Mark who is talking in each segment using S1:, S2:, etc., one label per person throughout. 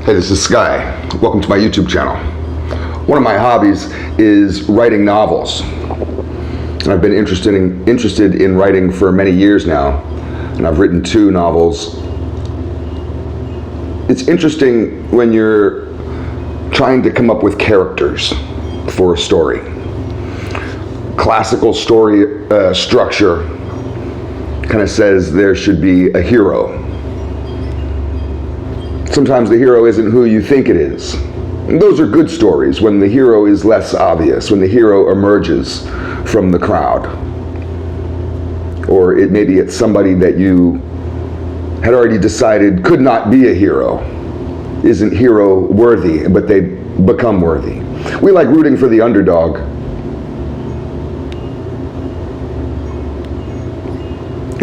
S1: Hey, this is Sky. Welcome to my YouTube channel. One of my hobbies is writing novels. And I've been interested in writing for many years now, and I've written 2 novels. It's interesting when you're trying to come up with characters for a story. Classical story structure kind of says there should be a hero. Sometimes the hero isn't who you think it is. And those are good stories when the hero is less obvious, when the hero emerges from the crowd. Or maybe it's somebody that you had already decided could not be a hero, isn't hero worthy, but they become worthy. We like rooting for the underdog.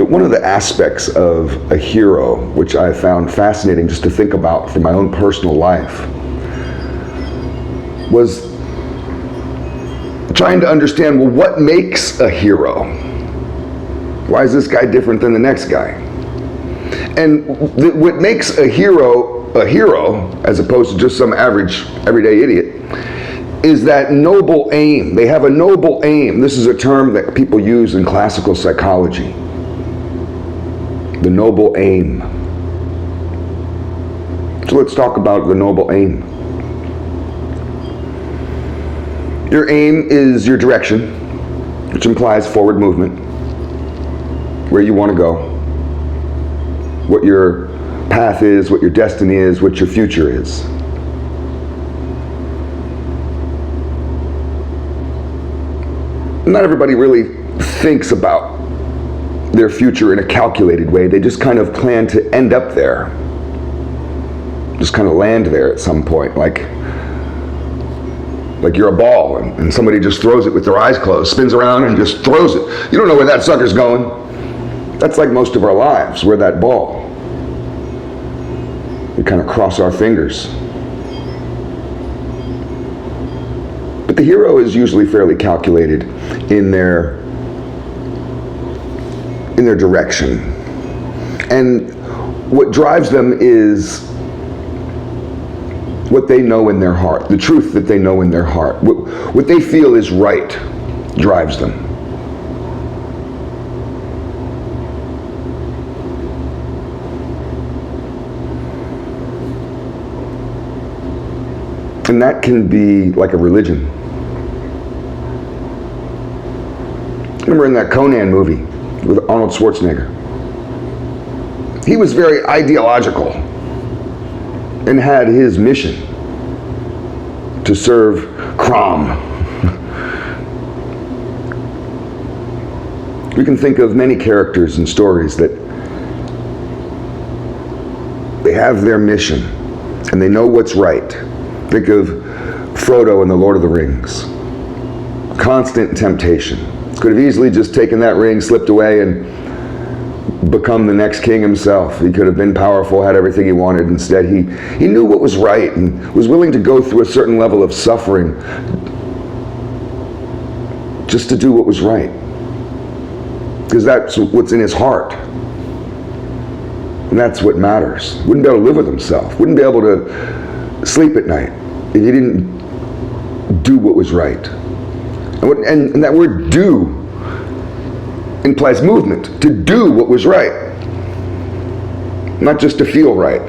S1: One of the aspects of a hero, which I found fascinating just to think about for my own personal life, was trying to understand, well, what makes a hero? Why is this guy different than the next guy? And what makes a hero, as opposed to just some average, everyday idiot, is that noble aim. They have a noble aim. This is a term that people use in classical psychology. The noble aim. So let's talk about the noble aim. Your aim is your direction, which implies forward movement, where you want to go, what your path is, what your destiny is, what your future is. Not everybody really thinks about their future in a calculated way. They just kind of plan to end up there. Just kind of land there at some point, like you're a ball and somebody just throws it with their eyes closed, spins around and just throws it. You don't know where that sucker's going. That's like most of our lives. We're that ball. We kind of cross our fingers. But the hero is usually fairly calculated in their direction. And what drives them is what they know in their heart, the truth that they know in their heart. What they feel is right drives them. And that can be like a religion. Remember in that Conan movie with Arnold Schwarzenegger? He was very ideological and had his mission to serve Crom. We can think of many characters and stories that they have their mission and they know what's right. Think of Frodo in The Lord of the Rings. Constant temptation. Could have easily just taken that ring, slipped away, and become the next king himself. He could have been powerful, had everything he wanted. Instead, he knew what was right and was willing to go through a certain level of suffering just to do what was right. Because that's what's in his heart. And that's what matters. Wouldn't be able to live with himself. Wouldn't be able to sleep at night if he didn't do what was right. And that word do implies movement, to do what was right, not just to feel right,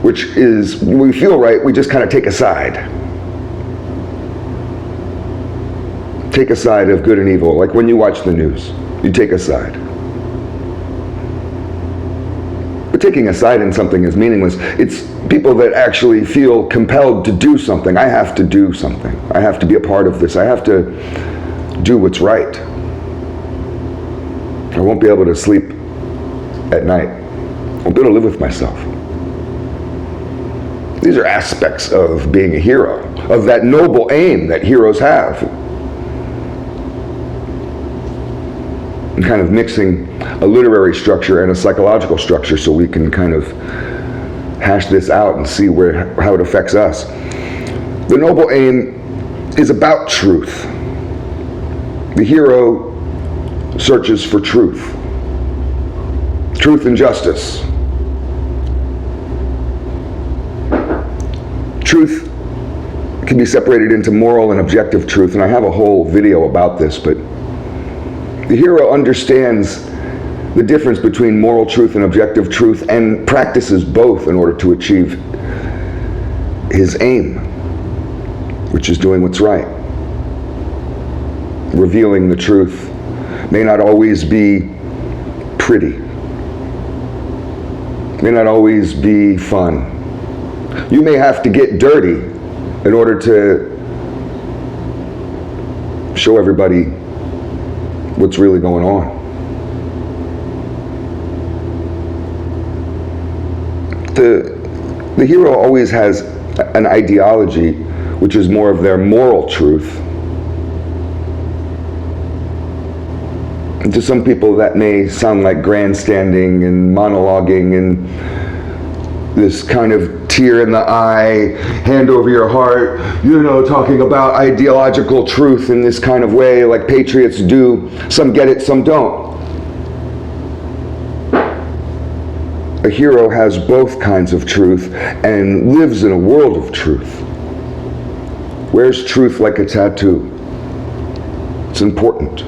S1: which is, when we feel right, we just kind of take a side. Take a side of good and evil, like when you watch the news, you take a side. But taking a side in something is meaningless. It's people that actually feel compelled to do something. I have to do something. I have to be a part of this. I have to do what's right. I won't be able to sleep at night. I won't be able to live with myself. These are aspects of being a hero, of that noble aim that heroes have. And kind of mixing a literary structure and a psychological structure so we can kind of hash this out and see how it affects us. The noble aim is about truth. The hero searches for truth. Truth and justice. Truth can be separated into moral and objective truth, and I have a whole video about this, but the hero understands the difference between moral truth and objective truth and practices both in order to achieve his aim, which is doing what's right. Revealing the truth may not always be pretty, may not always be fun. You may have to get dirty in order to show everybody what's really going on. The hero always has an ideology which is more of their moral truth. And to some people that may sound like grandstanding and monologuing and this kind of tear in the eye, hand over your heart, talking about ideological truth in this kind of way like patriots do. Some get it, some don't. A hero has both kinds of truth and lives in a world of truth. Wears truth like a tattoo. It's important.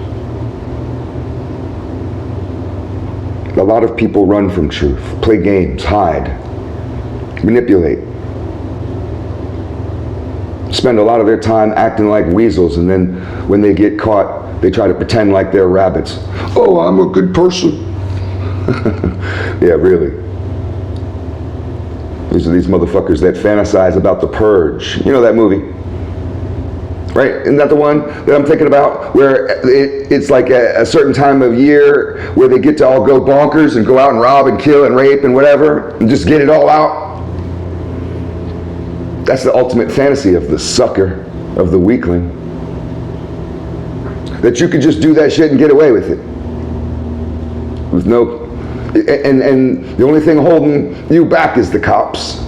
S1: A lot of people run from truth, play games, hide, manipulate. Spend a lot of their time acting like weasels, and then when they get caught, they try to pretend like they're rabbits. Oh, I'm a good person. Yeah, really. These are these motherfuckers that fantasize about the purge. You know that movie? Right? Isn't that the one that I'm thinking about? Where it's like a certain time of year where they get to all go bonkers and go out and rob and kill and rape and whatever and just get it all out. That's the ultimate fantasy of the sucker, of the weakling. That you could just do that shit and get away with it. With no... And the only thing holding you back is the cops.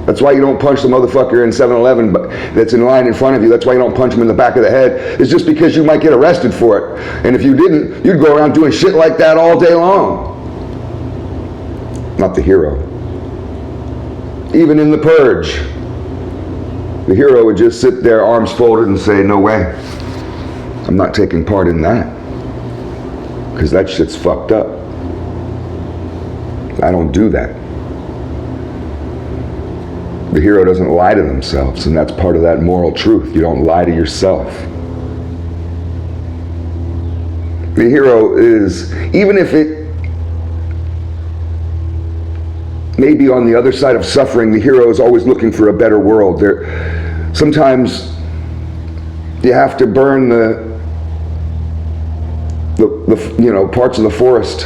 S1: That's why you don't punch the motherfucker in 7-Eleven that's in line in front of you. That's why you don't punch him in the back of the head. It's just because you might get arrested for it. And if you didn't, you'd go around doing shit like that all day long. Not the hero. Even in the purge, the hero would just sit there, arms folded, and say, no way. I'm not taking part in that. Because that shit's fucked up. I don't do that. The hero doesn't lie to themselves, and that's part of that moral truth. You don't lie to yourself. The hero is, even if it may be on the other side of suffering, the hero is always looking for a better world. Sometimes you have to burn the parts of the forest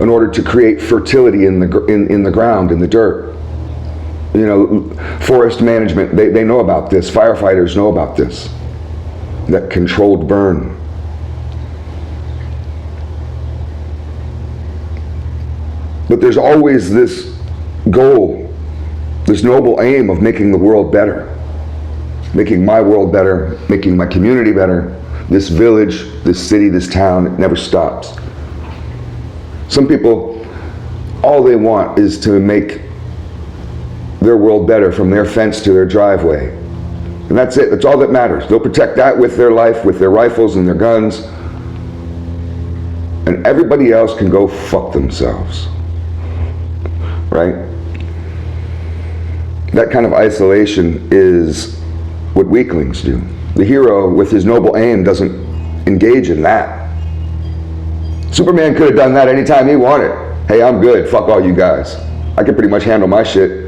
S1: in order to create fertility in the ground, in the dirt. Forest management, they know about this. Firefighters know about this. That controlled burn. But there's always this goal, this noble aim of making the world better. Making my world better, making my community better, this village, this city, this town. It never stops. Some people, all they want is to make their world better from their fence to their driveway. And that's it. That's all that matters. They'll protect that with their life, with their rifles and their guns. And everybody else can go fuck themselves. Right? That kind of isolation is what weaklings do. The hero, with his noble aim, doesn't engage in that. Superman could have done that anytime he wanted. Hey, I'm good. Fuck all you guys. I can pretty much handle my shit.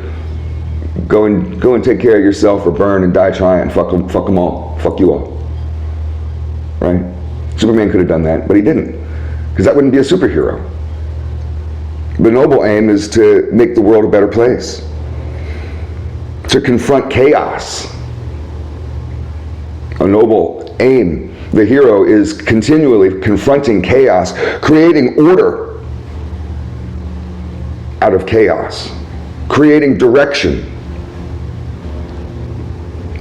S1: Go and take care of yourself or burn and die trying. Fuck them all. Fuck you all. Right? Superman could have done that, but he didn't. Because that wouldn't be a superhero. The noble aim is to make the world a better place. To confront chaos. A noble aim. The hero is continually confronting chaos, creating order out of chaos, creating direction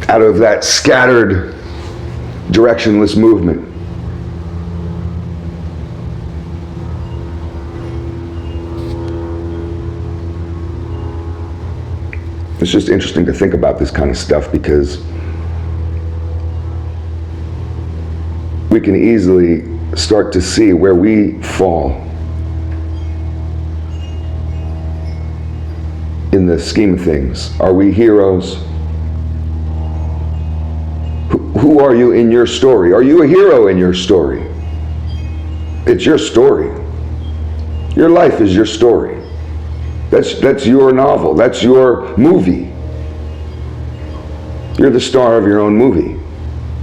S1: out of that scattered, directionless movement. It's just interesting to think about this kind of stuff because we can easily start to see where we fall in the scheme of things. Are we heroes? Who are you in your story? Are you a hero in your story? It's your story. Your life is your story. That's your novel. That's your movie. You're the star of your own movie.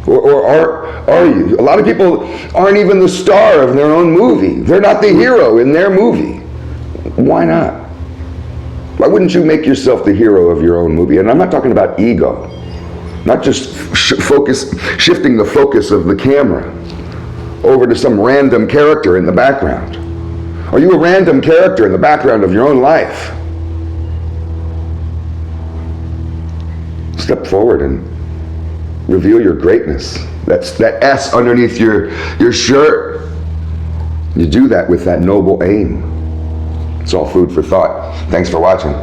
S1: Or are you? A lot of people aren't even the star of their own movie. They're not the hero in their movie. Why not? Why wouldn't you make yourself the hero of your own movie? And I'm not talking about ego. Not just shifting the focus of the camera over to some random character in the background. Are you a random character in the background of your own life? Step forward and reveal your greatness. That's that S underneath your shirt. You do that with that noble aim. It's all food for thought. Thanks for watching.